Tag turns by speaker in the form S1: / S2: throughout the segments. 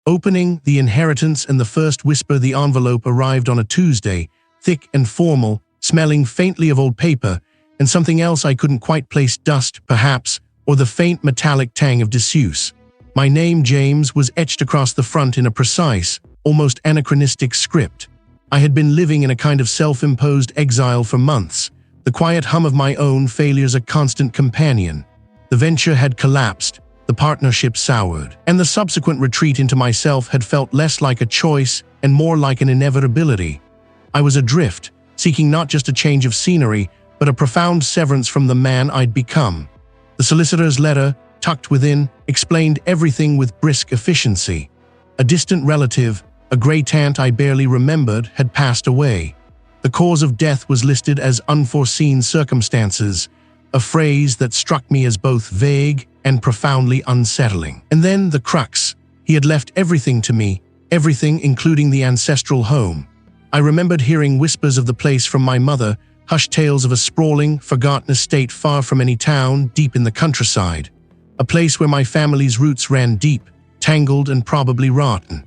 S1: Opening the inheritance and the first whisper, the envelope arrived on a Tuesday, thick and formal, smelling faintly of old paper, and something else I couldn't quite place, dust, perhaps, or the faint metallic tang of disuse. My name, James, was etched across the front in a precise, almost anachronistic script. I had been living in a kind of self-imposed exile for months, the quiet hum of my own failures a constant companion. The venture had collapsed, the partnership soured, and the subsequent retreat into myself had felt less like a choice and more like an inevitability. I was adrift, seeking not just a change of scenery, but a profound severance from the man I'd become. The solicitor's letter, tucked within, explained everything with brisk efficiency. A distant relative, a great aunt I barely remembered, had passed away. The cause of death was listed as unforeseen circumstances, a phrase that struck me as both vague and profoundly unsettling. And then the crux. He had left everything to me, everything including the ancestral home. I remembered hearing whispers of the place from my mother, hushed tales of a sprawling, forgotten estate far from any town, deep in the countryside. A place where my family's roots ran deep, tangled and probably rotten.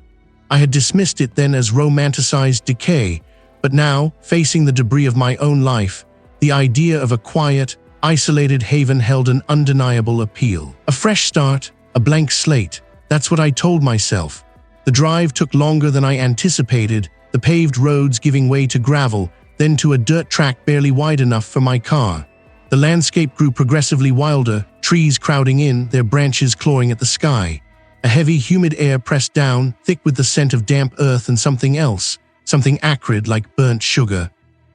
S1: I had dismissed it then as romanticized decay, but now, facing the debris of my own life, the idea of a quiet, isolated haven held an undeniable appeal. A fresh start, a blank slate, that's what I told myself. The drive took longer than I anticipated, the paved roads giving way to gravel, then to a dirt track barely wide enough for my car. The landscape grew progressively wilder, trees crowding in, their branches clawing at the sky. A heavy, humid air pressed down, thick with the scent of damp earth and something else, something acrid like burnt sugar.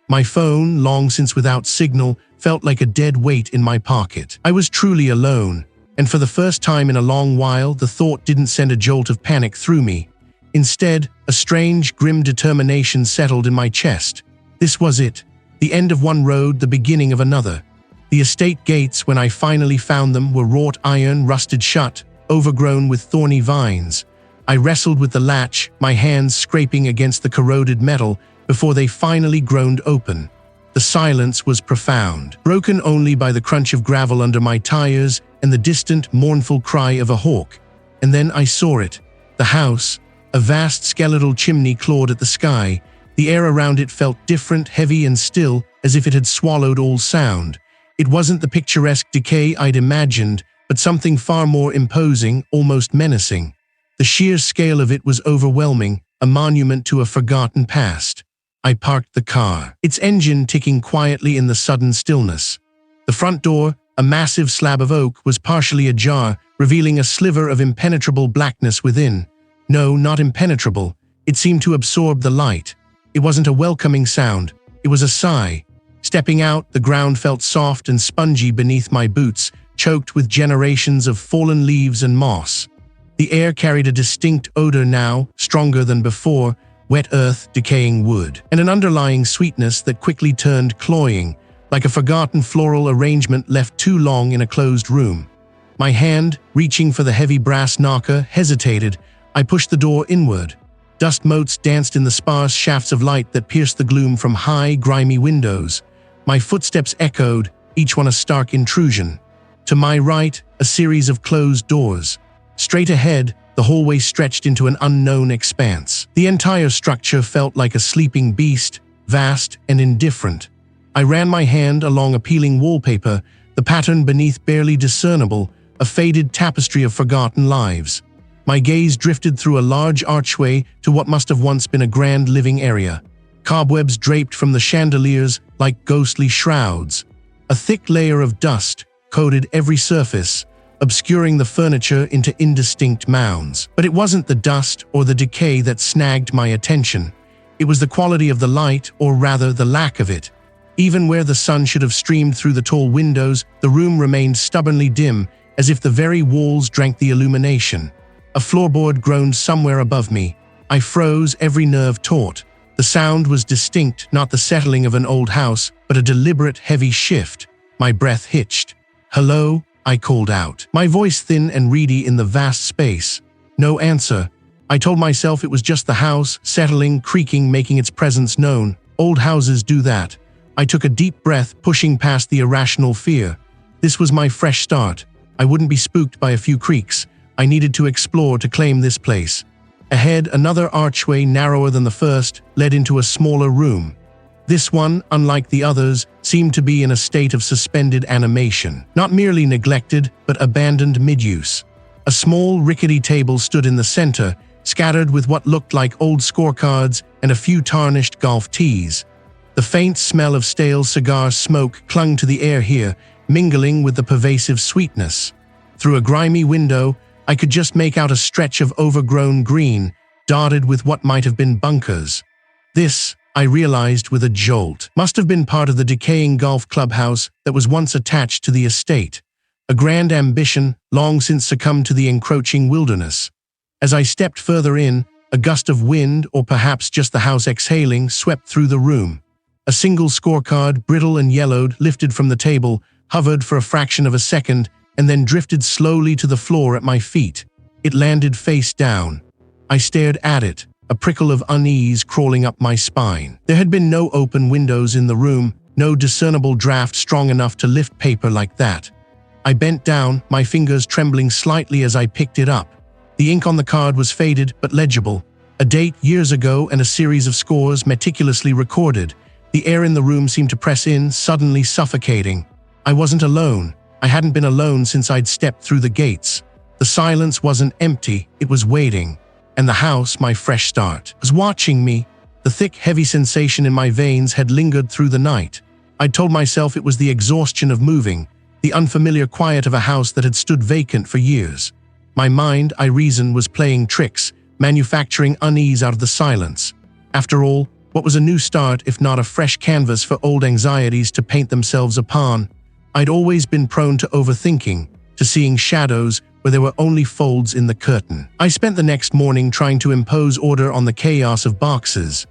S1: My phone, long since without signal, felt like a dead weight in my pocket. I was truly alone, and for the first time in a long while, the thought didn't send a jolt of panic through me. Instead, a strange, grim determination settled in my chest. This was it, the end of one road, the beginning of another. The estate gates, when I finally found them, were wrought iron, rusted shut, overgrown with thorny vines. I wrestled with the latch, my hands scraping against the corroded metal, before they finally groaned open. The silence was profound, broken only by the crunch of gravel under my tires and the distant, mournful cry of a hawk. And then I saw it. The house, a vast skeletal chimney clawed at the sky. The air around it felt different, heavy and still, as if it had swallowed all sound. It wasn't the picturesque decay I'd imagined, but something far more imposing, almost menacing. The sheer scale of it was overwhelming, a monument to a forgotten past. I parked the car, its engine ticking quietly in the sudden stillness. The front door, a massive slab of oak, was partially ajar, revealing a sliver of impenetrable blackness within. No, not impenetrable. It seemed to absorb the light. It wasn't a welcoming sound. It was a sigh. Stepping out, the ground felt soft and spongy beneath my boots, choked with generations of fallen leaves and moss. The air carried a distinct odor now, stronger than before, wet earth, decaying wood, and an underlying sweetness that quickly turned cloying, like a forgotten floral arrangement left too long in a closed room. My hand, reaching for the heavy brass knocker, hesitated. I pushed the door inward. Dust motes danced in the sparse shafts of light that pierced the gloom from high, grimy windows. My footsteps echoed, each one a stark intrusion. To my right, a series of closed doors. Straight ahead, the hallway stretched into an unknown expanse. The entire structure felt like a sleeping beast, vast and indifferent. I ran my hand along a peeling wallpaper, the pattern beneath barely discernible, a faded tapestry of forgotten lives. My gaze drifted through a large archway to what must have once been a grand living area. Cobwebs draped from the chandeliers like ghostly shrouds. A thick layer of dust coated every surface, obscuring the furniture into indistinct mounds. But it wasn't the dust or the decay that snagged my attention. It was the quality of the light, or rather the lack of it. Even where the sun should have streamed through the tall windows, the room remained stubbornly dim, as if the very walls drank the illumination. A floorboard groaned somewhere above me. I froze, every nerve taut. The sound was distinct, not the settling of an old house, but a deliberate, heavy shift. My breath hitched. "Hello?" I called out, my voice thin and reedy in the vast space. No answer. I told myself it was just the house, settling, creaking, making its presence known. Old houses do that. I took a deep breath, pushing past the irrational fear. This was my fresh start. I wouldn't be spooked by a few creaks. I needed to explore, to claim this place. Ahead, another archway narrower than the first led into a smaller room. This one, unlike the others, seemed to be in a state of suspended animation, not merely neglected, but abandoned mid-use. A small, rickety table stood in the center, scattered with what looked like old scorecards and a few tarnished golf tees. The faint smell of stale cigar smoke clung to the air here, mingling with the pervasive sweetness. Through a grimy window, I could just make out a stretch of overgrown green, dotted with what might have been bunkers. This, I realized with a jolt, must have been part of the decaying golf clubhouse that was once attached to the estate. A grand ambition, long since succumbed to the encroaching wilderness. As I stepped further in, a gust of wind, or perhaps just the house exhaling, swept through the room. A single scorecard, brittle and yellowed, lifted from the table, hovered for a fraction of a second, and then drifted slowly to the floor at my feet. It landed face down. I stared at it, a prickle of unease crawling up my spine. There had been no open windows in the room, no discernible draft strong enough to lift paper like that. I bent down, my fingers trembling slightly as I picked it up. The ink on the card was faded but legible. A date years ago and a series of scores meticulously recorded. The air in the room seemed to press in, suddenly suffocating. I wasn't alone. I hadn't been alone since I'd stepped through the gates. The silence wasn't empty, it was waiting. And the house, my fresh start, was watching me. The thick, heavy sensation in my veins had lingered through the night. I'd told myself it was the exhaustion of moving, the unfamiliar quiet of a house that had stood vacant for years. My mind, I reasoned, was playing tricks, manufacturing unease out of the silence. After all, what was a new start if not a fresh canvas for old anxieties to paint themselves upon? I'd always been prone to overthinking, to seeing shadows where there were only folds in the curtain. I spent the next morning trying to impose order on the chaos of boxes.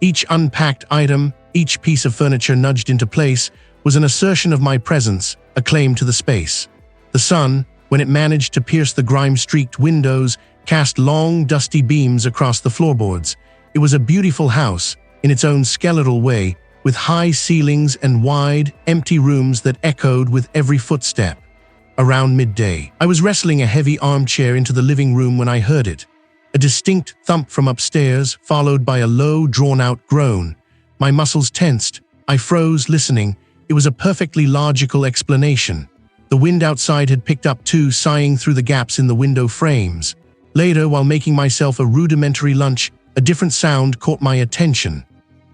S1: Each unpacked item, each piece of furniture nudged into place, was an assertion of my presence, a claim to the space. The sun, when it managed to pierce the grime-streaked windows, cast long, dusty beams across the floorboards. It was a beautiful house, in its own skeletal way, with high ceilings and wide, empty rooms that echoed with every footstep. Around midday, I was wrestling a heavy armchair into the living room when I heard it. A distinct thump from upstairs, followed by a low, drawn-out groan. My muscles tensed. I froze, listening. It was a perfectly logical explanation. The wind outside had picked up too, sighing through the gaps in the window frames. Later, while making myself a rudimentary lunch, a different sound caught my attention.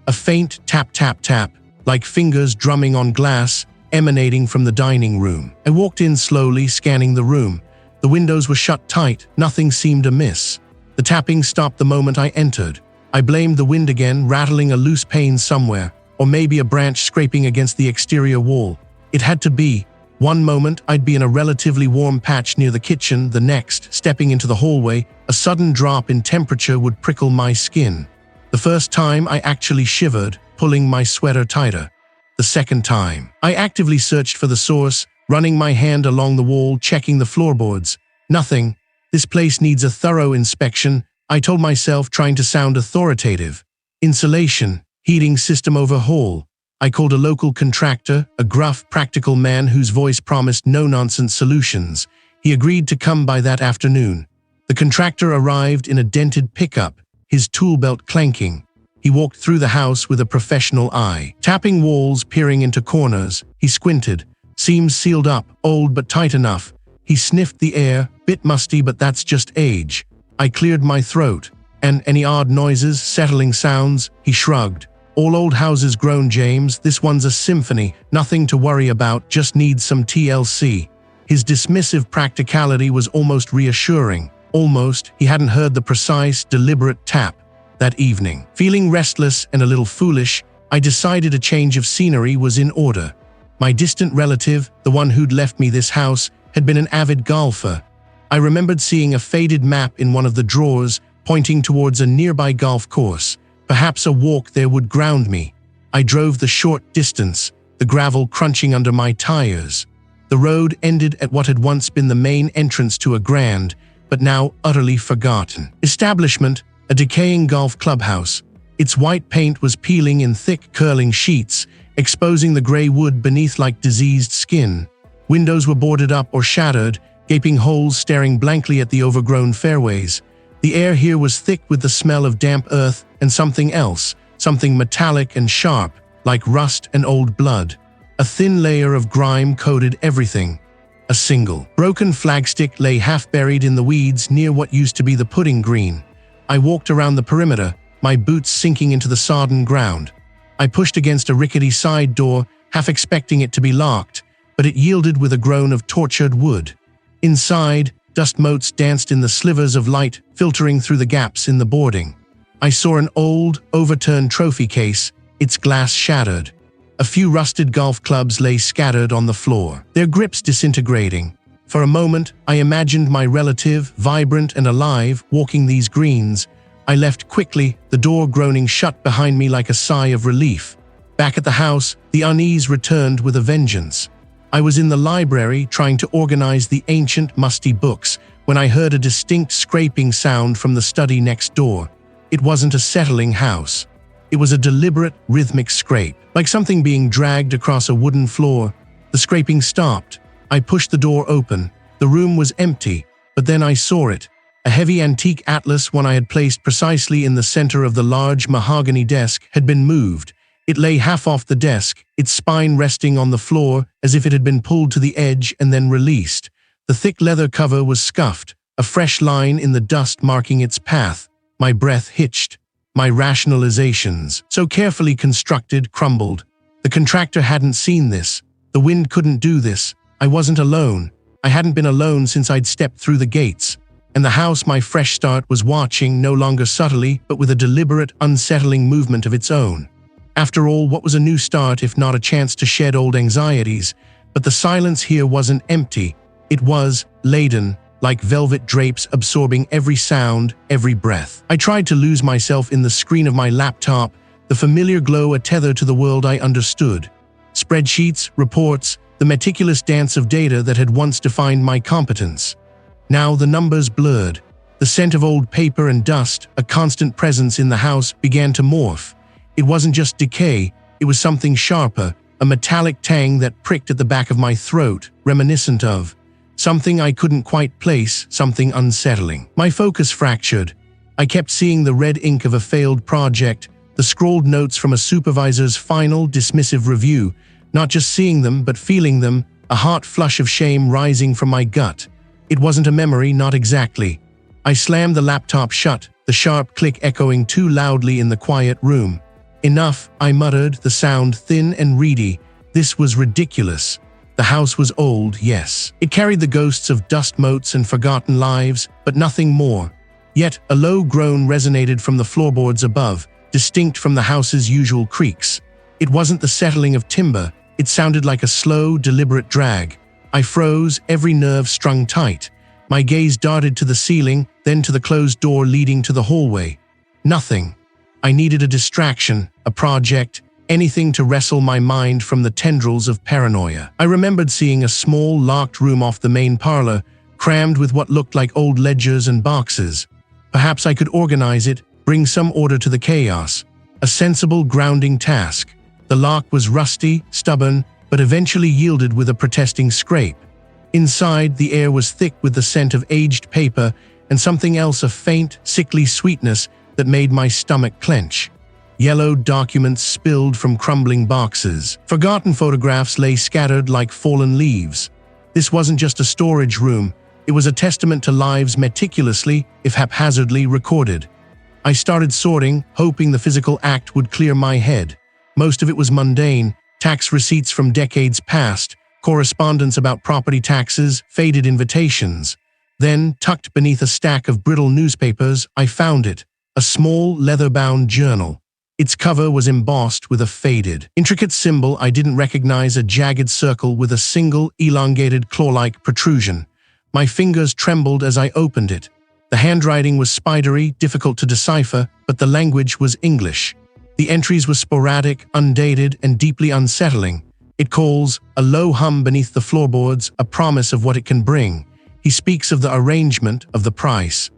S1: A faint tap-tap-tap, like fingers drumming on glass, emanating from the dining room. I walked in slowly, scanning the room. The windows were shut tight, nothing seemed amiss. The tapping stopped the moment I entered. I blamed the wind again, rattling a loose pane somewhere, or maybe a branch scraping against the exterior wall. It had to be. One moment, I'd be in a relatively warm patch near the kitchen, the next, stepping into the hallway, a sudden drop in temperature would prickle my skin. The first time, I actually shivered, pulling my sweater tighter. The second time, I actively searched for the source, running my hand along the wall, checking the floorboards. Nothing. This place needs a thorough inspection, I told myself, trying to sound authoritative. Insulation, heating system overhaul. I called a local contractor, a gruff, practical man whose voice promised no-nonsense solutions. He agreed to come by that afternoon. The contractor arrived in a dented pickup, his tool belt clanking. He walked through the house with a professional eye, tapping walls, peering into corners. He squinted, seams sealed up, old but tight enough. He sniffed the air, bit musty, but that's just age. I cleared my throat. And any odd noises, settling sounds? He shrugged. All old houses groan, James. This one's a symphony. Nothing to worry about, just needs some TLC. His dismissive practicality was almost reassuring. Almost, he hadn't heard the precise, deliberate tap. That evening, feeling restless and a little foolish, I decided a change of scenery was in order. My distant relative, the one who'd left me this house, had been an avid golfer. I remembered seeing a faded map in one of the drawers, pointing towards a nearby golf course. Perhaps a walk there would ground me. I drove the short distance, the gravel crunching under my tires. The road ended at what had once been the main entrance to a grand, but now utterly forgotten, establishment, a decaying golf clubhouse. Its white paint was peeling in thick, curling sheets, exposing the gray wood beneath like diseased skin. Windows were boarded up or shattered, gaping holes staring blankly at the overgrown fairways. The air here was thick with the smell of damp earth and something else, something metallic and sharp, like rust and old blood. A thin layer of grime coated everything. A single, broken flagstick lay half-buried in the weeds near what used to be the pudding green. I walked around the perimeter, my boots sinking into the sodden ground. I pushed against a rickety side door, half expecting it to be locked, but it yielded with a groan of tortured wood. Inside, dust motes danced in the slivers of light filtering through the gaps in the boarding. I saw an old, overturned trophy case, its glass shattered. A few rusted golf clubs lay scattered on the floor, their grips disintegrating. For a moment, I imagined my relative, vibrant and alive, walking these greens. I left quickly, the door groaning shut behind me like a sigh of relief. Back at the house, the unease returned with a vengeance. I was in the library trying to organize the ancient, musty books when I heard a distinct scraping sound from the study next door. It wasn't a settling house. It was a deliberate, rhythmic scrape, like something being dragged across a wooden floor. The scraping stopped. I pushed the door open. The room was empty, but then I saw it. A heavy antique atlas one I had placed precisely in the center of the large mahogany desk had been moved. It lay half off the desk, its spine resting on the floor as if it had been pulled to the edge and then released. The thick leather cover was scuffed, a fresh line in the dust marking its path. My breath hitched. My rationalizations, so carefully constructed, crumbled. The contractor hadn't seen this. The wind couldn't do this. I wasn't alone. I hadn't been alone since I'd stepped through the gates. And the house my fresh start was watching, no longer subtly, but with a deliberate, unsettling movement of its own. After all, what was a new start if not a chance to shed old anxieties? But the silence here wasn't empty. It was laden, like velvet drapes absorbing every sound, every breath. I tried to lose myself in the screen of my laptop, the familiar glow a tether to the world I understood. Spreadsheets, reports, the meticulous dance of data that had once defined my competence. Now the numbers blurred. The scent of old paper and dust, a constant presence in the house, began to morph. It wasn't just decay, it was something sharper, a metallic tang that pricked at the back of my throat, reminiscent of something I couldn't quite place, something unsettling. My focus fractured. I kept seeing the red ink of a failed project, the scrawled notes from a supervisor's final, dismissive review, not just seeing them but feeling them, a hot flush of shame rising from my gut. It wasn't a memory, not exactly. I slammed the laptop shut, the sharp click echoing too loudly in the quiet room. Enough, I muttered, the sound thin and reedy. This was ridiculous. The house was old, yes. It carried the ghosts of dust motes and forgotten lives, but nothing more. Yet a low groan resonated from the floorboards above, distinct from the house's usual creaks. It wasn't the settling of timber. It sounded like a slow, deliberate drag. I froze, every nerve strung tight. My gaze darted to the ceiling, then to the closed door leading to the hallway. Nothing. I needed a distraction, a project, anything to wrestle my mind from the tendrils of paranoia. I remembered seeing a small, locked room off the main parlor, crammed with what looked like old ledgers and boxes. Perhaps I could organize it, bring some order to the chaos. A sensible, grounding task. The lock was rusty, stubborn, but eventually yielded with a protesting scrape. Inside, the air was thick with the scent of aged paper and something else, a faint, sickly sweetness that made my stomach clench. Yellowed documents spilled from crumbling boxes. Forgotten photographs lay scattered like fallen leaves. This wasn't just a storage room. It was a testament to lives meticulously, if haphazardly, recorded. I started sorting, hoping the physical act would clear my head. Most of it was mundane, tax receipts from decades past, correspondence about property taxes, faded invitations. Then, tucked beneath a stack of brittle newspapers, I found it, a small, leather-bound journal. Its cover was embossed with a faded, intricate symbol I didn't recognize, a jagged circle with a single, elongated claw-like protrusion. My fingers trembled as I opened it. The handwriting was spidery, difficult to decipher, but the language was English. The entries were sporadic, undated, and deeply unsettling. It calls, a low hum beneath the floorboards, a promise of what it can bring. He speaks of the arrangement, of the price.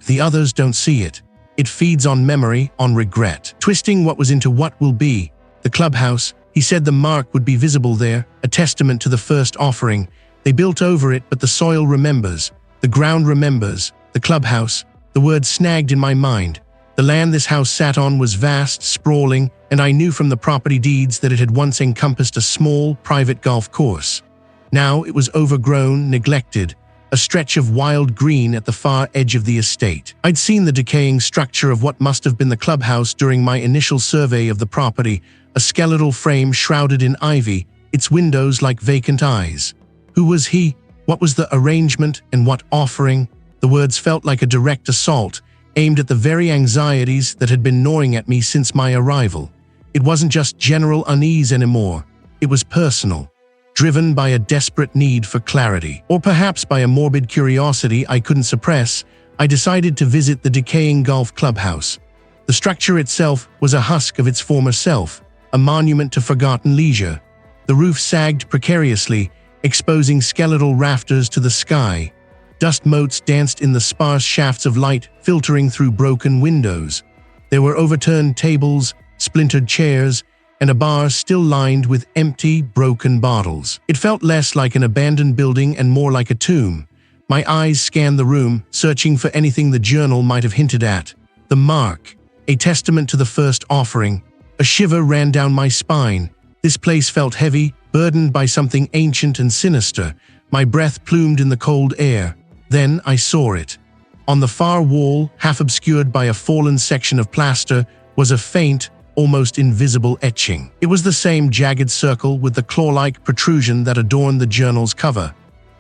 S1: The others don't see it. It feeds on memory, on regret, twisting what was into what will be. The clubhouse, he said the mark would be visible there, a testament to the first offering. They built over it, but the soil remembers. The ground remembers. The clubhouse, The word snagged in my mind. The land this house sat on was vast, sprawling, and I knew from the property deeds that it had once encompassed a small, private golf course. Now it was overgrown, neglected, a stretch of wild green at the far edge of the estate. I'd seen the decaying structure of what must have been the clubhouse during my initial survey of the property, a skeletal frame shrouded in ivy, its windows like vacant eyes. Who was he? What was the arrangement, and what offering? The words felt like a direct assault, aimed at the very anxieties that had been gnawing at me since my arrival. It wasn't just general unease anymore. It was personal, driven by a desperate need for clarity. Or perhaps by a morbid curiosity I couldn't suppress, I decided to visit the decaying golf clubhouse. The structure itself was a husk of its former self, a monument to forgotten leisure. The roof sagged precariously, exposing skeletal rafters to the sky. Dust motes danced in the sparse shafts of light filtering through broken windows. There were overturned tables, splintered chairs, and a bar still lined with empty, broken bottles. It felt less like an abandoned building and more like a tomb. My eyes scanned the room, searching for anything the journal might have hinted at. The mark, a testament to the first offering. A shiver ran down my spine. This place felt heavy, burdened by something ancient and sinister. My breath plumed in the cold air. Then I saw it. On the far wall, half obscured by a fallen section of plaster, was a faint, almost invisible etching. It was the same jagged circle with the claw-like protrusion that adorned the journal's cover.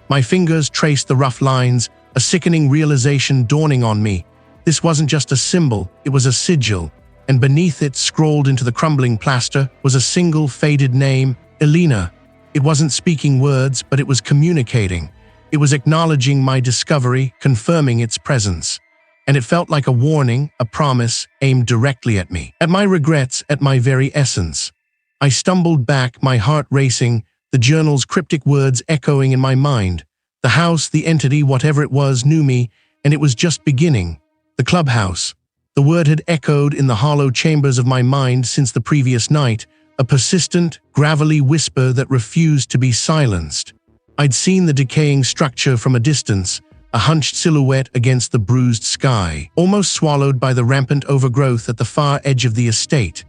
S1: My fingers traced the rough lines, a sickening realization dawning on me. This wasn't just a symbol, it was a sigil, and beneath it, scrawled into the crumbling plaster, was a single faded name, Elena. It wasn't speaking words, but it was communicating. It was acknowledging my discovery, confirming its presence. And it felt like a warning, a promise, aimed directly at me. At my regrets, at my very essence. I stumbled back, my heart racing, the journal's cryptic words echoing in my mind. The house, the entity, whatever it was, knew me, and it was just beginning. The clubhouse. The word had echoed in the hollow chambers of my mind since the previous night, a persistent, gravelly whisper that refused to be silenced. I'd seen the decaying structure from a distance, a hunched silhouette against the bruised sky, almost swallowed by the rampant overgrowth at the far edge of the estate.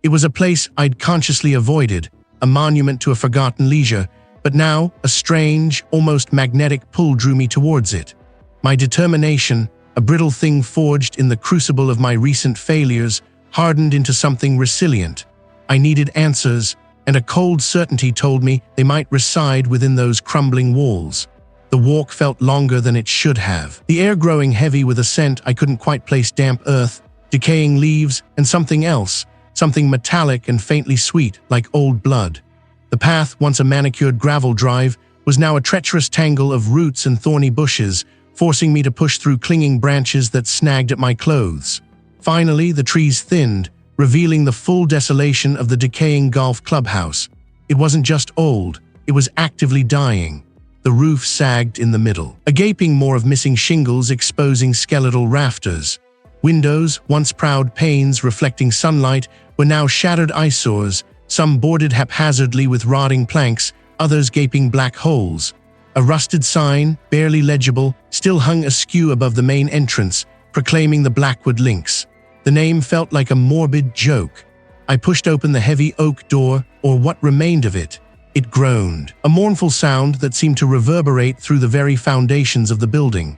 S1: It was a place I'd consciously avoided, a monument to a forgotten leisure, but now a strange, almost magnetic pull drew me towards it. My determination, a brittle thing forged in the crucible of my recent failures, hardened into something resilient. I needed answers, and a cold certainty told me they might reside within those crumbling walls. The walk felt longer than it should have, the air growing heavy with a scent I couldn't quite place: damp earth, decaying leaves, and something else, something metallic and faintly sweet, like old blood. The path, once a manicured gravel drive, was now a treacherous tangle of roots and thorny bushes, forcing me to push through clinging branches that snagged at my clothes. Finally, the trees thinned, revealing the full desolation of the decaying golf clubhouse. It wasn't just old, it was actively dying. The roof sagged in the middle, a gaping maw of missing shingles exposing skeletal rafters. Windows, once proud panes reflecting sunlight, were now shattered eyesores, some boarded haphazardly with rotting planks, others gaping black holes. A rusted sign, barely legible, still hung askew above the main entrance, proclaiming the Blackwood Links. The name felt like a morbid joke. I pushed open the heavy oak door, or what remained of it. It groaned, a mournful sound that seemed to reverberate through the very foundations of the building.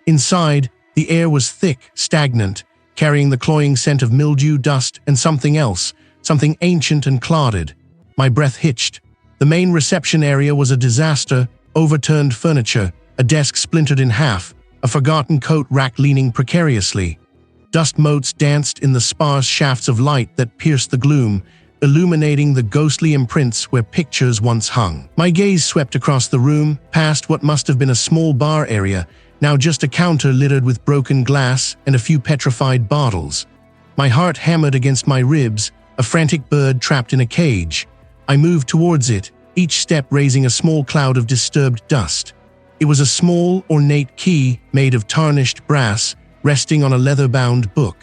S1: Inside, the air was thick, stagnant, carrying the cloying scent of mildew, dust, and something else, something ancient and clouded. My breath hitched. The main reception area was a disaster: overturned furniture, a desk splintered in half, a forgotten coat rack leaning precariously. Dust motes danced in the sparse shafts of light that pierced the gloom, illuminating the ghostly imprints where pictures once hung. My gaze swept across the room, past what must have been a small bar area, now just a counter littered with broken glass and a few petrified bottles. My heart hammered against my ribs, a frantic bird trapped in a cage. I moved towards it, each step raising a small cloud of disturbed dust. It was a small, ornate key made of tarnished brass, resting on a leather-bound book.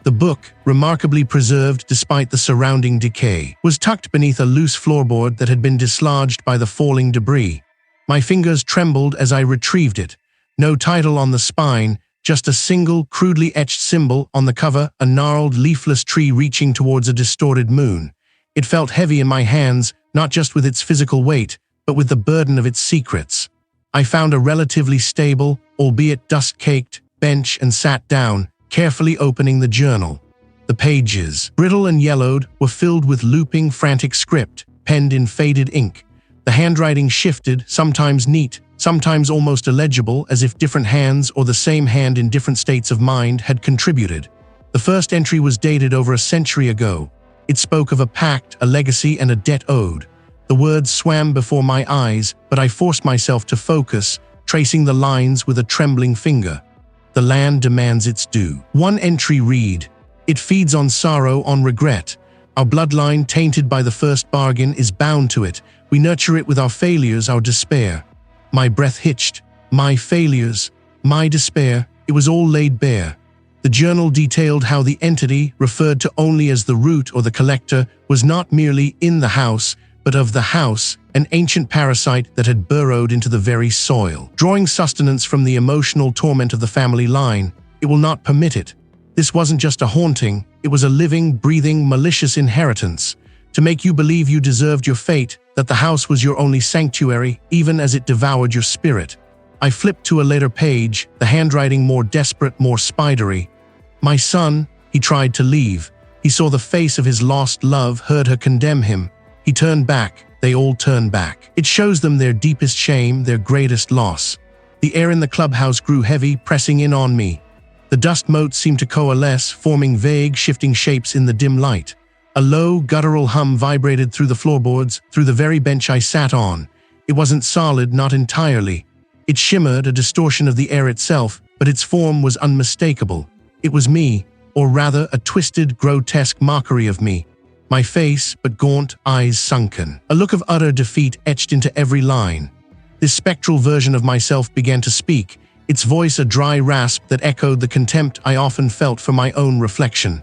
S1: The book, remarkably preserved despite the surrounding decay, was tucked beneath a loose floorboard that had been dislodged by the falling debris. My fingers trembled as I retrieved it. No title on the spine, just a single, crudely etched symbol on the cover, a gnarled, leafless tree reaching towards a distorted moon. It felt heavy in my hands, not just with its physical weight, but with the burden of its secrets. I found a relatively stable, albeit dust-caked, bench and sat down, carefully opening the journal. The pages, brittle and yellowed, were filled with looping, frantic script, penned in faded ink. The handwriting shifted, sometimes neat, sometimes almost illegible, as if different hands or the same hand in different states of mind had contributed. The first entry was dated over a century ago. It spoke of a pact, a legacy, and a debt owed. The words swam before my eyes, but I forced myself to focus, tracing the lines with a trembling finger. The land demands its due. One entry read, "It feeds on sorrow, on regret. Our bloodline, tainted by the first bargain, is bound to it. We nurture it with our failures, our despair." My breath hitched. My failures, my despair, it was all laid bare. The journal detailed how the entity, referred to only as the root or the collector, was not merely in the house, but of the house, an ancient parasite that had burrowed into the very soil, drawing sustenance from the emotional torment of the family line. It will not permit it. This wasn't just a haunting, it was a living, breathing, malicious inheritance, to make you believe you deserved your fate, that the house was your only sanctuary, even as it devoured your spirit. I flipped to a later page, the handwriting more desperate, more spidery. "My son," he tried to leave. He saw the face of his lost love, heard her condemn him. He turned back. They all turned back. It shows them their deepest shame, their greatest loss. The air in the clubhouse grew heavy, pressing in on me. The dust motes seemed to coalesce, forming vague, shifting shapes in the dim light. A low, guttural hum vibrated through the floorboards, through the very bench I sat on. It wasn't solid, not entirely. It shimmered, a distortion of the air itself, but its form was unmistakable. It was me, or rather a twisted, grotesque mockery of me. My face, but gaunt, eyes sunken. A look of utter defeat etched into every line. This spectral version of myself began to speak, its voice a dry rasp that echoed the contempt I often felt for my own reflection.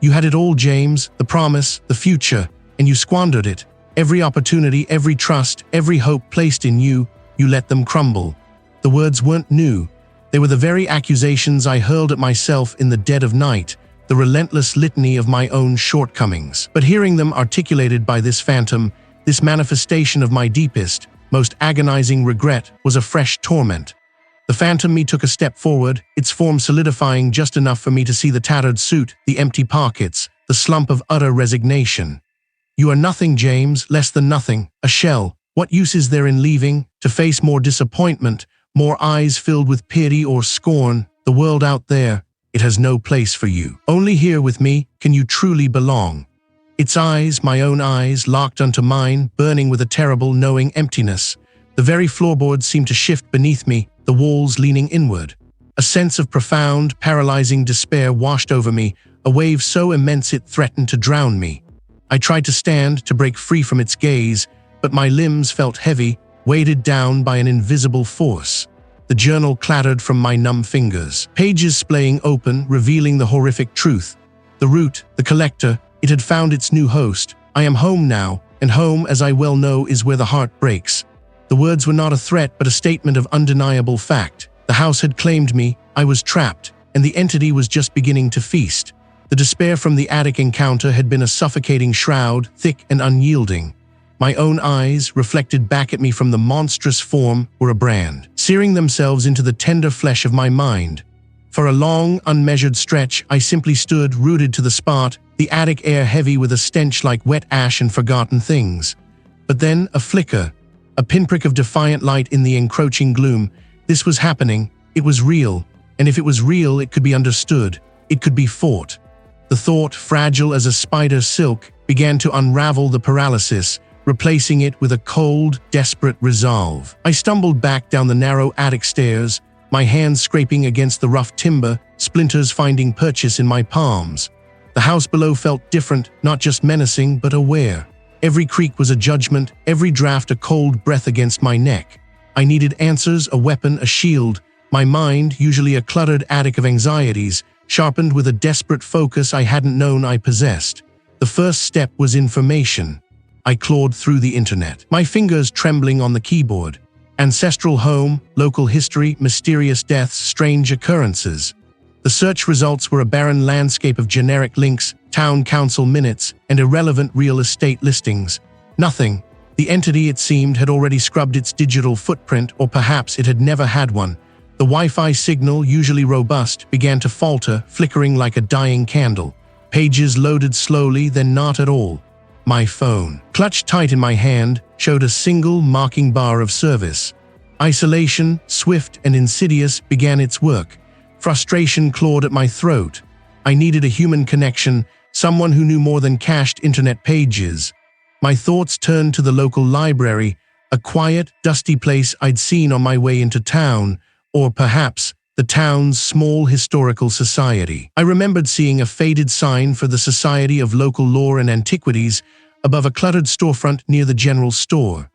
S1: "You had it all, James, the promise, the future, and you squandered it. Every opportunity, every trust, every hope placed in you, you let them crumble." The words weren't new. They were the very accusations I hurled at myself in the dead of night, the relentless litany of my own shortcomings. But hearing them articulated by this phantom, this manifestation of my deepest, most agonizing regret, was a fresh torment. The phantom me took a step forward, its form solidifying just enough for me to see the tattered suit, the empty pockets, the slump of utter resignation. "You are nothing, James, less than nothing, a shell. What use is there in leaving, to face more disappointment, more eyes filled with pity or scorn? The world out there, it has no place for you. Only here with me can you truly belong." Its eyes, my own eyes, locked onto mine, burning with a terrible, knowing emptiness. The very floorboards seemed to shift beneath me, the walls leaning inward. A sense of profound, paralyzing despair washed over me, a wave so immense it threatened to drown me. I tried to stand, to break free from its gaze, but my limbs felt heavy, weighted down by an invisible force. The journal clattered from my numb fingers, pages splaying open, revealing the horrific truth. The root, the collector, it had found its new host. I am home now, and home, as I well know, is where the heart breaks. The words were not a threat, but a statement of undeniable fact. The house had claimed me, I was trapped, and the entity was just beginning to feast. The despair from the attic encounter had been a suffocating shroud, thick and unyielding. My own eyes, reflected back at me from the monstrous form, were a brand, searing themselves into the tender flesh of my mind. For a long, unmeasured stretch, I simply stood, rooted to the spot, the attic air heavy with a stench like wet ash and forgotten things. But then, a flicker, a pinprick of defiant light in the encroaching gloom. This was happening, it was real, and if it was real, it could be understood, it could be fought. The thought, fragile as a spider's silk, began to unravel the paralysis, replacing it with a cold, desperate resolve. I stumbled back down the narrow attic stairs, my hands scraping against the rough timber, splinters finding purchase in my palms. The house below felt different, not just menacing, but aware. Every creak was a judgment, every draft a cold breath against my neck. I needed answers, a weapon, a shield. My mind, usually a cluttered attic of anxieties, sharpened with a desperate focus I hadn't known I possessed. The first step was information. I clawed through the internet, my fingers trembling on the keyboard. Ancestral home, local history, mysterious deaths, strange occurrences. The search results were a barren landscape of generic links, town council minutes, and irrelevant real estate listings. Nothing. The entity, it seemed, had already scrubbed its digital footprint, or perhaps it had never had one. The Wi-Fi signal, usually robust, began to falter, flickering like a dying candle. Pages loaded slowly, then not at all. My phone, clutched tight in my hand, showed a single marking bar of service. Isolation, swift and insidious, began its work. Frustration clawed at my throat. I needed a human connection, someone who knew more than cached internet pages. My thoughts turned to the local library, a quiet, dusty place I'd seen on my way into town, or perhaps the town's small historical society. I remembered seeing a faded sign for the Society of Local Lore and Antiquities above a cluttered storefront near the general store.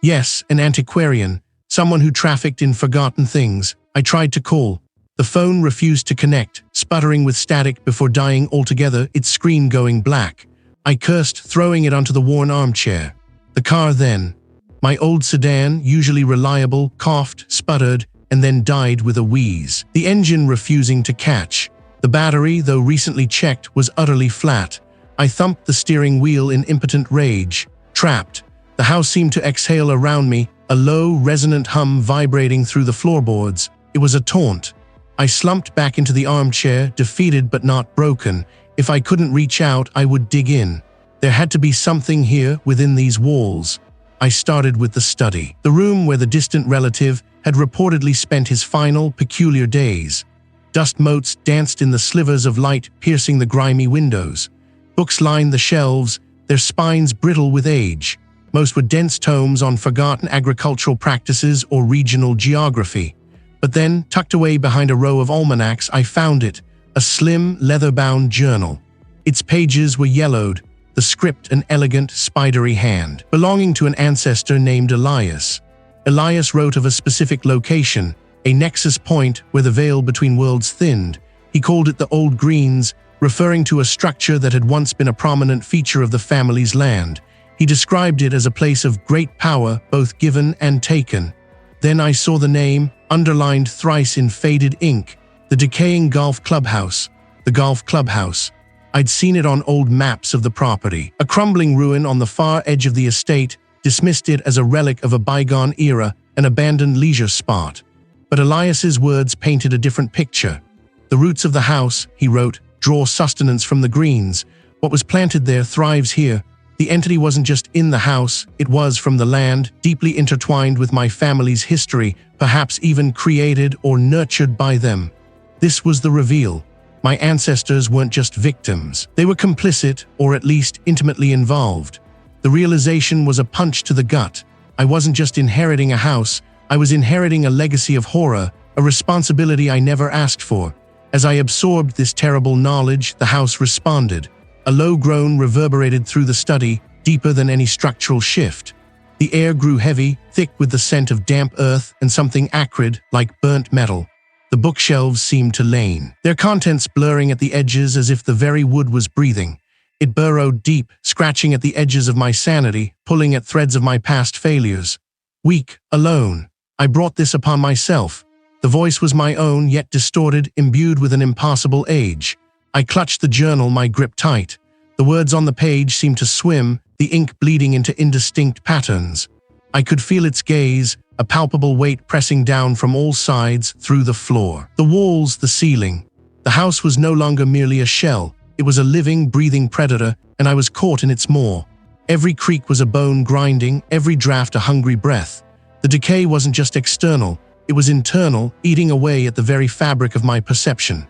S1: Yes, an antiquarian, someone who trafficked in forgotten things. I tried to call. The phone refused to connect, sputtering with static before dying altogether, its screen going black. I cursed, throwing it onto the worn armchair. The car then, my old sedan, usually reliable, coughed, sputtered, and then died with a wheeze. The engine refusing to catch. The battery, though recently checked, was utterly flat. I thumped the steering wheel in impotent rage. Trapped. The house seemed to exhale around me, a low, resonant hum vibrating through the floorboards. It was a taunt. I slumped back into the armchair, defeated but not broken. If I couldn't reach out, I would dig in. There had to be something here, within these walls. I started with the study, the room where the distant relative had reportedly spent his final, peculiar days. Dust motes danced in the slivers of light piercing the grimy windows. Books lined the shelves, their spines brittle with age. Most were dense tomes on forgotten agricultural practices or regional geography. But then, tucked away behind a row of almanacs, I found it, a slim, leather-bound journal. Its pages were yellowed, the script an elegant, spidery hand, belonging to an ancestor named Elias. Elias wrote of a specific location, a nexus point where the veil between worlds thinned. He called it the Old Greens, referring to a structure that had once been a prominent feature of the family's land. He described it as a place of great power, both given and taken. Then I saw the name, underlined thrice in faded ink, the decaying golf clubhouse. The golf clubhouse. I'd seen it on old maps of the property. A crumbling ruin on the far edge of the estate, dismissed it as a relic of a bygone era, an abandoned leisure spot. But Elias's words painted a different picture. The roots of the house, he wrote, draw sustenance from the greens. What was planted there thrives here. The entity wasn't just in the house, it was from the land, deeply intertwined with my family's history, perhaps even created or nurtured by them. This was the reveal. My ancestors weren't just victims. They were complicit, or at least intimately involved. The realization was a punch to the gut. I wasn't just inheriting a house, I was inheriting a legacy of horror, a responsibility I never asked for. As I absorbed this terrible knowledge, the house responded. A low groan reverberated through the study, deeper than any structural shift. The air grew heavy, thick with the scent of damp earth and something acrid, like burnt metal. The bookshelves seemed to lane, their contents blurring at the edges as if the very wood was breathing. It burrowed deep, scratching at the edges of my sanity, pulling at threads of my past failures. Weak, alone. I brought this upon myself. The voice was my own, yet distorted, imbued with an impossible age. I clutched the journal, my grip tight. The words on the page seemed to swim, the ink bleeding into indistinct patterns. I could feel its gaze, a palpable weight pressing down from all sides, through the floor. The walls, the ceiling. The house was no longer merely a shell. It was a living, breathing predator, and I was caught in its maw. Every creak was a bone grinding, every draft a hungry breath. The decay wasn't just external, it was internal, eating away at the very fabric of my perception.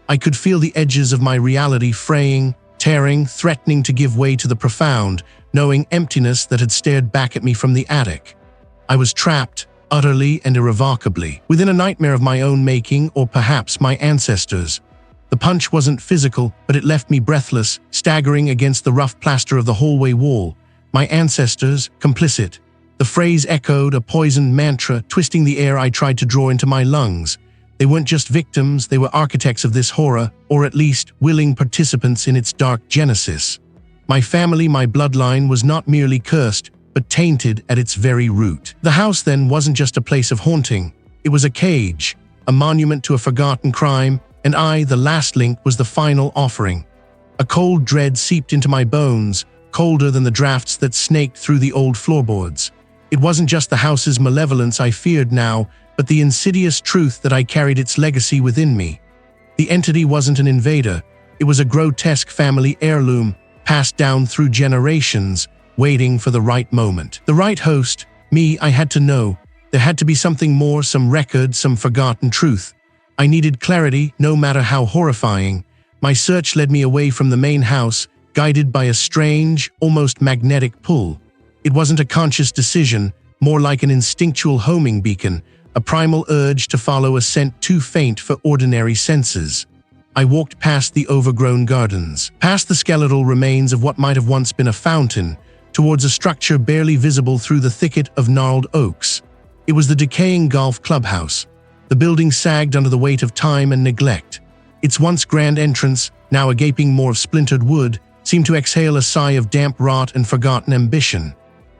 S1: I could feel the edges of my reality fraying, tearing, threatening to give way to the profound, knowing emptiness that had stared back at me from the attic. I was trapped, utterly and irrevocably, within a nightmare of my own making, or perhaps my ancestors'. The punch wasn't physical, but it left me breathless, staggering against the rough plaster of the hallway wall. My ancestors, complicit. The phrase echoed, a poisoned mantra, twisting the air I tried to draw into my lungs. They weren't just victims, they were architects of this horror, or at least willing participants in its dark genesis. My family, my bloodline, was not merely cursed, but tainted at its very root. The house then wasn't just a place of haunting. It was a cage, a monument to a forgotten crime, and I, the last link, was the final offering. A cold dread seeped into my bones, colder than the drafts that snaked through the old floorboards. It wasn't just the house's malevolence I feared now, but the insidious truth that I carried its legacy within me. The entity wasn't an invader. It was a grotesque family heirloom, passed down through generations, waiting for the right moment. The right host, me, I had to know. There had to be something more, some record, some forgotten truth. I needed clarity, no matter how horrifying. My search led me away from the main house, guided by a strange, almost magnetic pull. It wasn't a conscious decision, more like an instinctual homing beacon, a primal urge to follow a scent too faint for ordinary senses. I walked past the overgrown gardens, past the skeletal remains of what might have once been a fountain, towards a structure barely visible through the thicket of gnarled oaks. It was the decaying golf clubhouse. The building sagged under the weight of time and neglect. Its once grand entrance, now a gaping maw of splintered wood, seemed to exhale a sigh of damp rot and forgotten ambition.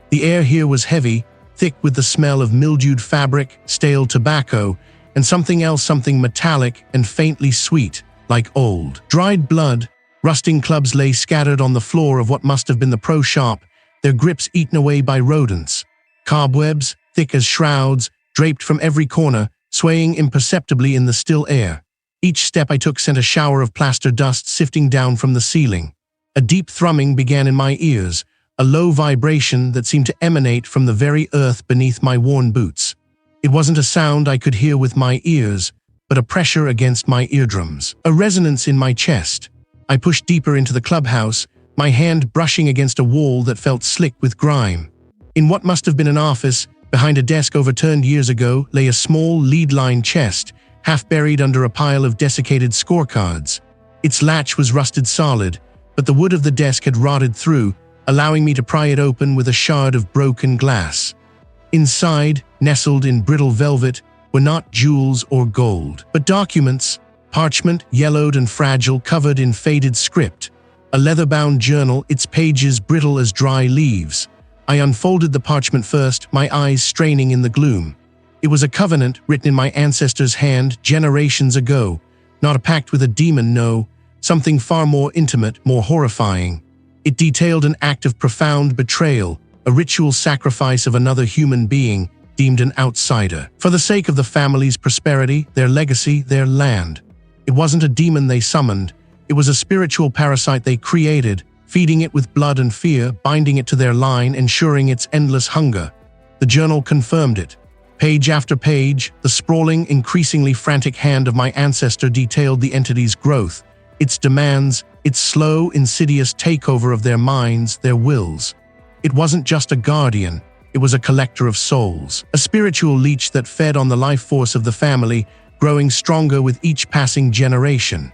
S1: The air here was heavy, thick with the smell of mildewed fabric, stale tobacco, and something else, something metallic and faintly sweet, like old, dried blood. Rusting clubs lay scattered on the floor of what must have been the pro shop, their grips eaten away by rodents. Cobwebs, thick as shrouds, draped from every corner, swaying imperceptibly in the still air. Each step I took sent a shower of plaster dust sifting down from the ceiling. A deep thrumming began in my ears, a low vibration that seemed to emanate from the very earth beneath my worn boots. It wasn't a sound I could hear with my ears, but a pressure against my eardrums, a resonance in my chest. I pushed deeper into the clubhouse, my hand brushing against a wall that felt slick with grime. In what must have been an office, behind a desk overturned years ago, lay a small, lead-lined chest, half buried under a pile of desiccated scorecards. Its latch was rusted solid, but the wood of the desk had rotted through, allowing me to pry it open with a shard of broken glass. Inside, nestled in brittle velvet, were not jewels or gold, but documents, parchment, yellowed and fragile, covered in faded script. A leather-bound journal, its pages brittle as dry leaves. I unfolded the parchment first, my eyes straining in the gloom. It was a covenant written in my ancestor's hand generations ago. Not a pact with a demon, no. Something far more intimate, more horrifying. It detailed an act of profound betrayal, a ritual sacrifice of another human being, deemed an outsider, for the sake of the family's prosperity, their legacy, their land. It wasn't a demon they summoned. It was a spiritual parasite they created, feeding it with blood and fear, binding it to their line, ensuring its endless hunger. The journal confirmed it. Page after page, the sprawling, increasingly frantic hand of my ancestor detailed the entity's growth, its demands, its slow, insidious takeover of their minds, their wills. It wasn't just a guardian, it was a collector of souls, a spiritual leech that fed on the life force of the family, growing stronger with each passing generation.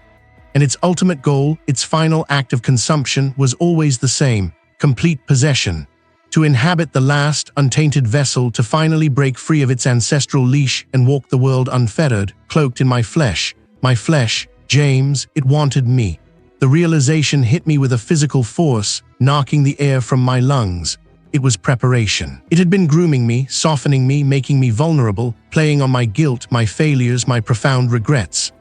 S1: And its ultimate goal, its final act of consumption, was always the same: complete possession. To inhabit the last, untainted vessel, to finally break free of its ancestral leash and walk the world unfettered, cloaked in my flesh. My flesh, James, it wanted me. The realization hit me with a physical force, knocking the air from my lungs. It was preparation. It had been grooming me, softening me, making me vulnerable, playing on my guilt, my failures, my profound regrets.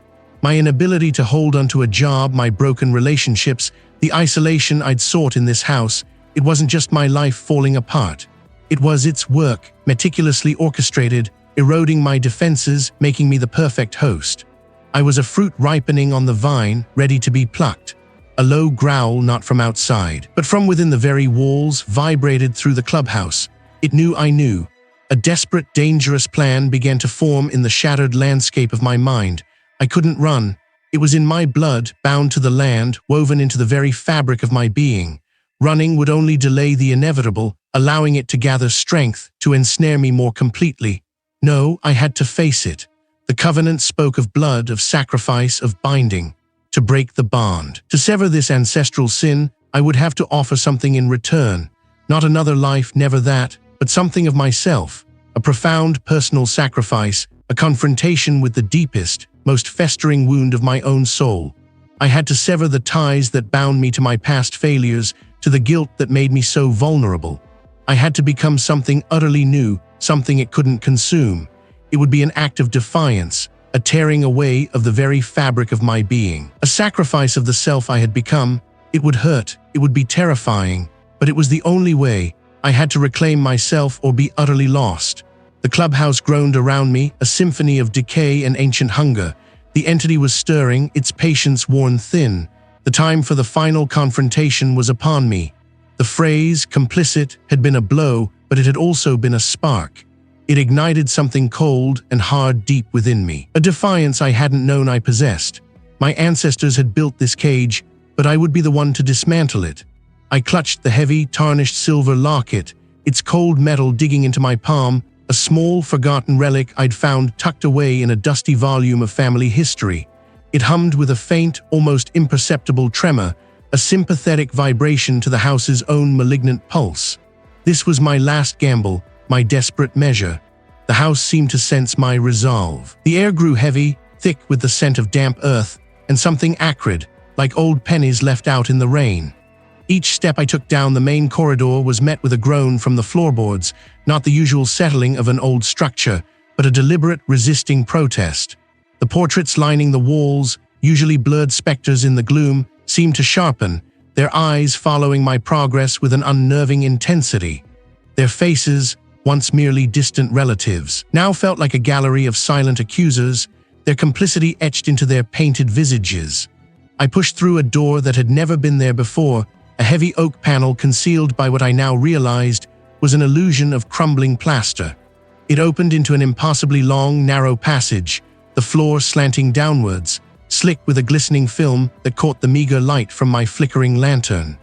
S1: My inability to hold onto a job, my broken relationships, the isolation I'd sought in this house. It wasn't just my life falling apart. It was its work, meticulously orchestrated, eroding my defenses, making me the perfect host. I was a fruit ripening on the vine, ready to be plucked. A low growl, not from outside, but from within the very walls, vibrated through the clubhouse. It knew I knew. A desperate, dangerous plan began to form in the shattered landscape of my mind. I couldn't run. It was in my blood, bound to the land, woven into the very fabric of my being. Running would only delay the inevitable, allowing it to gather strength, to ensnare me more completely. No, I had to face it. The covenant spoke of blood, of sacrifice, of binding. To break the bond, to sever this ancestral sin, I would have to offer something in return. Not another life, never that, but something of myself. A profound personal sacrifice, a confrontation with the deepest, most festering wound of my own soul. I had to sever the ties that bound me to my past failures, to the guilt that made me so vulnerable. I had to become something utterly new, something it couldn't consume. It would be an act of defiance, a tearing away of the very fabric of my being. A sacrifice of the self I had become. It would hurt, it would be terrifying, but it was the only way. I had to reclaim myself or be utterly lost. The clubhouse groaned around me, a symphony of decay and ancient hunger. The entity was stirring, its patience worn thin. The time for the final confrontation was upon me. The phrase, complicit, had been a blow, but it had also been a spark. It ignited something cold and hard deep within me, a defiance I hadn't known I possessed. My ancestors had built this cage, but I would be the one to dismantle it. I clutched the heavy, tarnished silver locket, its cold metal digging into my palm, a small, forgotten relic I'd found tucked away in a dusty volume of family history. It hummed with a faint, almost imperceptible tremor, a sympathetic vibration to the house's own malignant pulse. This was my last gamble, my desperate measure. The house seemed to sense my resolve. The air grew heavy, thick with the scent of damp earth, and something acrid, like old pennies left out in the rain. Each step I took down the main corridor was met with a groan from the floorboards, not the usual settling of an old structure, but a deliberate, resisting protest. The portraits lining the walls, usually blurred specters in the gloom, seemed to sharpen, their eyes following my progress with an unnerving intensity. Their faces, once merely distant relatives, now felt like a gallery of silent accusers, their complicity etched into their painted visages. I pushed through a door that had never been there before, a heavy oak panel concealed by what I now realized was an illusion of crumbling plaster. It opened into an impossibly long, narrow passage, the floor slanting downwards, slick with a glistening film that caught the meager light from my flickering lantern.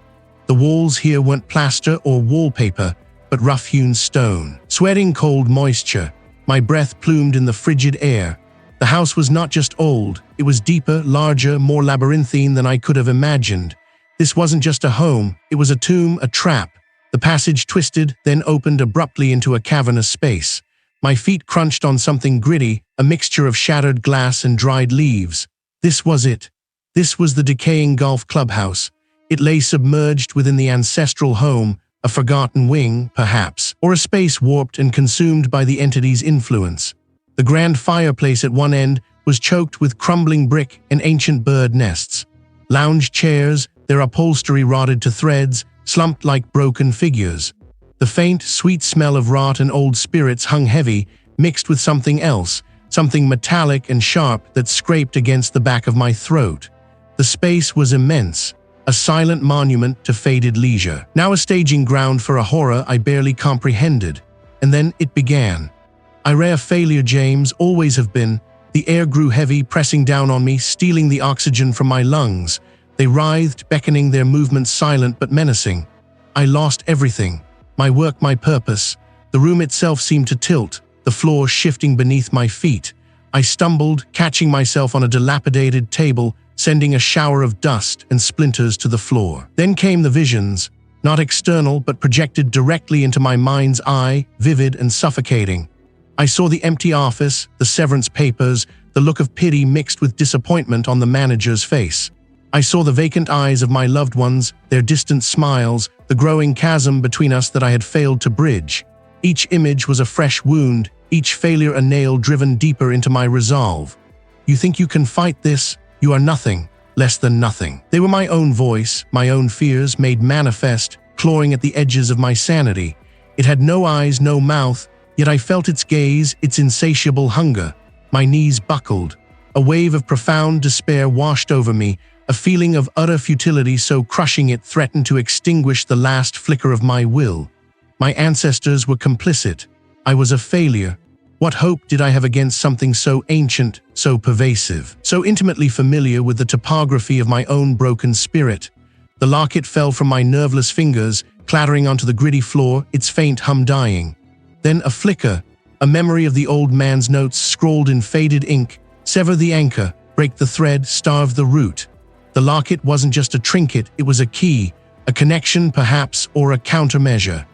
S1: The walls here weren't plaster or wallpaper, but rough-hewn stone. Sweating cold moisture, my breath plumed in the frigid air. The house was not just old, it was deeper, larger, more labyrinthine than I could have imagined. This wasn't just a home, it was a tomb, a trap. The passage twisted, then opened abruptly into a cavernous space. My feet crunched on something gritty, a mixture of shattered glass and dried leaves. This was it. This was the decaying golf clubhouse. It lay submerged within the ancestral home, a forgotten wing, perhaps, or a space warped and consumed by the entity's influence. The grand fireplace at one end was choked with crumbling brick and ancient bird nests. Lounge chairs, their upholstery rotted to threads, slumped like broken figures. The faint, sweet smell of rot and old spirits hung heavy, mixed with something else, something metallic and sharp that scraped against the back of my throat. The space was immense, a silent monument to faded leisure, now a staging ground for a horror I barely comprehended. And then it began. I rare failure, James, always have been. The air grew heavy, pressing down on me, stealing the oxygen from my lungs. They writhed, beckoning, their movements silent but menacing. I lost everything. My work, my purpose. The room itself seemed to tilt, the floor shifting beneath my feet. I stumbled, catching myself on a dilapidated table, sending a shower of dust and splinters to the floor. Then came the visions, not external but projected directly into my mind's eye, vivid and suffocating. I saw the empty office, the severance papers, the look of pity mixed with disappointment on the manager's face. I saw the vacant eyes of my loved ones, their distant smiles, the growing chasm between us that I had failed to bridge. Each image was a fresh wound, each failure a nail driven deeper into my resolve. You think you can fight this? You are nothing, less than nothing. They were my own voice, my own fears made manifest, clawing at the edges of my sanity. It had no eyes, no mouth, yet I felt its gaze, its insatiable hunger. My knees buckled. A wave of profound despair washed over me, a feeling of utter futility so crushing it threatened to extinguish the last flicker of my will. My ancestors were complicit. I was a failure. What hope did I have against something so ancient, so pervasive, so intimately familiar with the topography of my own broken spirit? The locket fell from my nerveless fingers, clattering onto the gritty floor, its faint hum dying. Then a flicker, a memory of the old man's notes scrawled in faded ink: sever the anchor, break the thread, starve the root. The locket wasn't just a trinket, it was a key, a connection perhaps, or a countermeasure.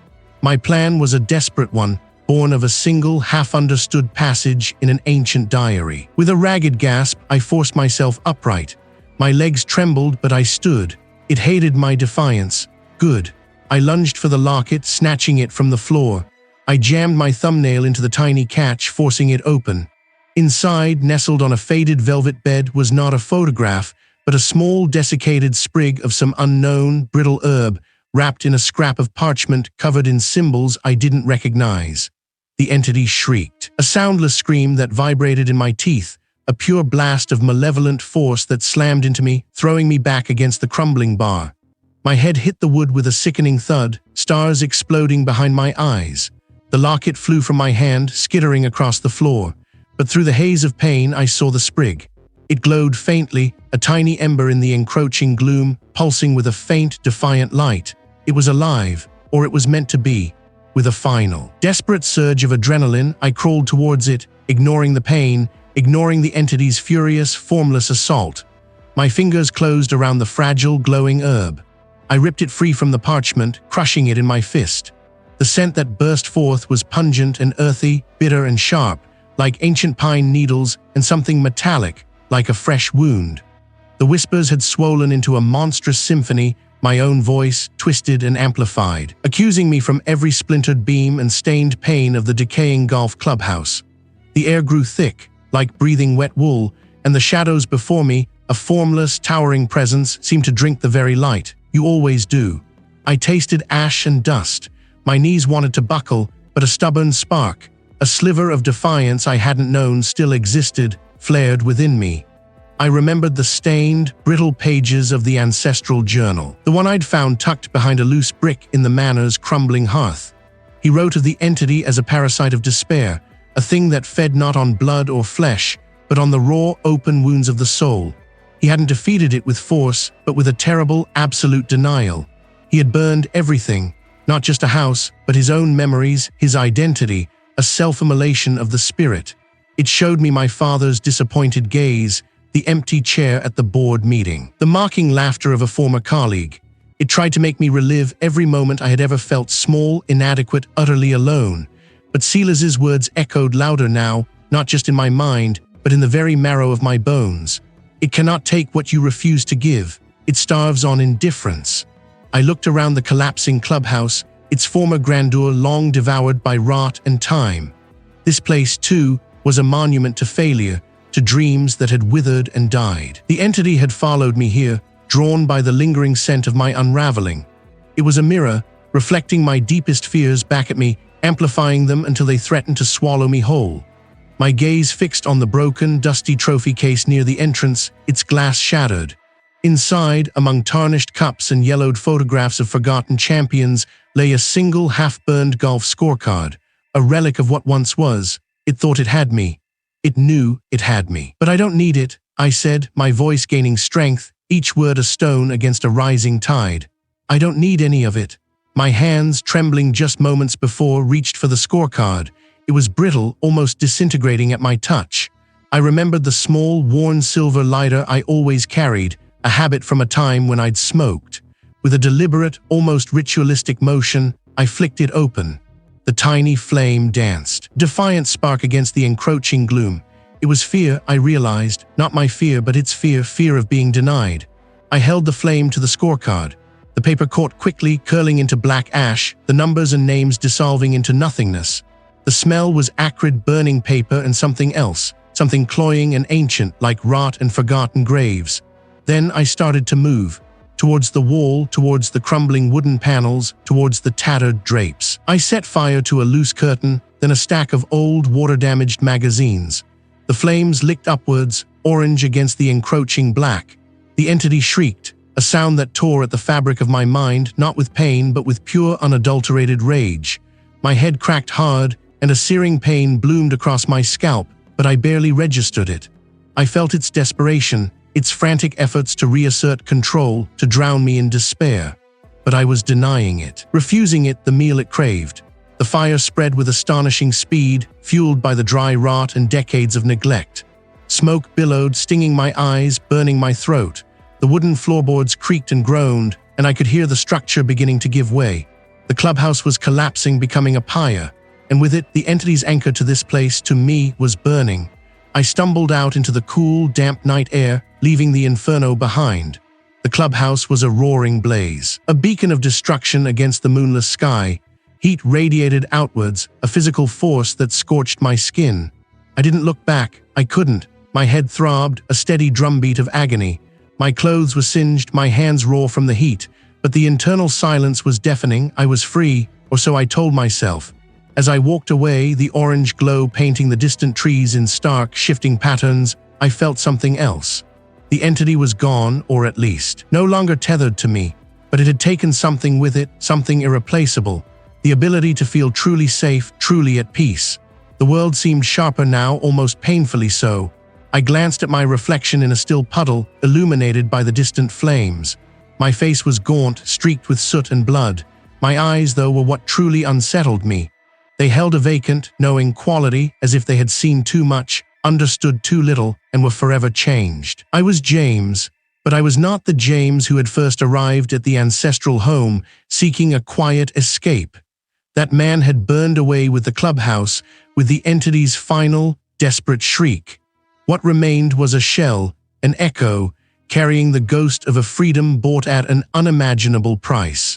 S1: My plan was a desperate one, born of a single, half-understood passage in an ancient diary. With a ragged gasp, I forced myself upright. My legs trembled, but I stood. It hated my defiance. Good. I lunged for the locket, snatching it from the floor. I jammed my thumbnail into the tiny catch, forcing it open. Inside, nestled on a faded velvet bed, was not a photograph, but a small, desiccated sprig of some unknown, brittle herb, wrapped in a scrap of parchment covered in symbols I didn't recognize. The entity shrieked, a soundless scream that vibrated in my teeth, a pure blast of malevolent force that slammed into me, throwing me back against the crumbling bar. My head hit the wood with a sickening thud, stars exploding behind my eyes. The locket flew from my hand, skittering across the floor. But through the haze of pain, I saw the sprig. It glowed faintly, a tiny ember in the encroaching gloom, pulsing with a faint, defiant light. It was alive, or it was meant to be. With a final, desperate surge of adrenaline, I crawled towards it, ignoring the pain, ignoring the entity's furious, formless assault. My fingers closed around the fragile, glowing herb. I ripped it free from the parchment, crushing it in my fist. The scent that burst forth was pungent and earthy, bitter and sharp, like ancient pine needles, and something metallic, like a fresh wound. The whispers had swollen into a monstrous symphony, my own voice, twisted and amplified, accusing me from every splintered beam and stained pane of the decaying golf clubhouse. The air grew thick, like breathing wet wool, and the shadows before me, a formless, towering presence, seemed to drink the very light. You always do. I tasted ash and dust. My knees wanted to buckle, but a stubborn spark, a sliver of defiance I hadn't known still existed, flared within me. I remembered the stained, brittle pages of the ancestral journal, the one I'd found tucked behind a loose brick in the manor's crumbling hearth. He wrote of the entity as a parasite of despair, a thing that fed not on blood or flesh, but on the raw, open wounds of the soul. He hadn't defeated it with force, but with a terrible, absolute denial. He had burned everything, not just a house, but his own memories, his identity, a self-immolation of the spirit. It showed me my father's disappointed gaze, the empty chair at the board meeting, the mocking laughter of a former colleague. It tried to make me relive every moment I had ever felt small, inadequate, utterly alone. But Silas's words echoed louder now, not just in my mind, but in the very marrow of my bones. It cannot take what you refuse to give. It starves on indifference. I looked around the collapsing clubhouse, its former grandeur long devoured by rot and time. This place, too, was a monument to failure, to dreams that had withered and died. The entity had followed me here, drawn by the lingering scent of my unraveling. It was a mirror, reflecting my deepest fears back at me, amplifying them until they threatened to swallow me whole. My gaze fixed on the broken, dusty trophy case near the entrance, its glass shattered. Inside, among tarnished cups and yellowed photographs of forgotten champions, lay a single half-burned golf scorecard, a relic of what once was. It thought it had me. It knew it had me. But I don't need it, I said, my voice gaining strength, each word a stone against a rising tide. I don't need any of it. My hands, trembling just moments before, reached for the scorecard. It was brittle, almost disintegrating at my touch. I remembered the small, worn silver lighter I always carried, a habit from a time when I'd smoked. With a deliberate, almost ritualistic motion, I flicked it open. The tiny flame danced, defiant spark against the encroaching gloom. It was fear, I realized, not my fear, but its fear of being denied. I held the flame to the scorecard. The paper caught quickly, curling into black ash, the numbers and names dissolving into nothingness. The smell was acrid, burning paper and something else, something cloying and ancient, like rot and forgotten graves. Then I started to move, towards the wall, towards the crumbling wooden panels, towards the tattered drapes. I set fire to a loose curtain, then a stack of old, water-damaged magazines. The flames licked upwards, orange against the encroaching black. The entity shrieked, a sound that tore at the fabric of my mind, not with pain, but with pure, unadulterated rage. My head cracked hard, and a searing pain bloomed across my scalp, but I barely registered it. I felt its desperation, its frantic efforts to reassert control, to drown me in despair. But I was denying it, refusing it the meal it craved. The fire spread with astonishing speed, fueled by the dry rot and decades of neglect. Smoke billowed, stinging my eyes, burning my throat. The wooden floorboards creaked and groaned, and I could hear the structure beginning to give way. The clubhouse was collapsing, becoming a pyre, and with it, the entity's anchor to this place, to me, was burning. I stumbled out into the cool, damp night air, leaving the inferno behind. The clubhouse was a roaring blaze, a beacon of destruction against the moonless sky. Heat radiated outwards, a physical force that scorched my skin. I didn't look back. I couldn't. My head throbbed, a steady drumbeat of agony. My clothes were singed, my hands raw from the heat, but the internal silence was deafening. I was free, or so I told myself. As I walked away, the orange glow painting the distant trees in stark, shifting patterns, I felt something else. The entity was gone, or at least, no longer tethered to me, but it had taken something with it, something irreplaceable, the ability to feel truly safe, truly at peace. The world seemed sharper now, almost painfully so. I glanced at my reflection in a still puddle, illuminated by the distant flames. My face was gaunt, streaked with soot and blood. My eyes, though, were what truly unsettled me. They held a vacant, knowing quality, as if they had seen too much, understood too little, and were forever changed. I was James, but I was not the James who had first arrived at the ancestral home, seeking a quiet escape. That man had burned away with the clubhouse, with the entity's final, desperate shriek. What remained was a shell, an echo, carrying the ghost of a freedom bought at an unimaginable price.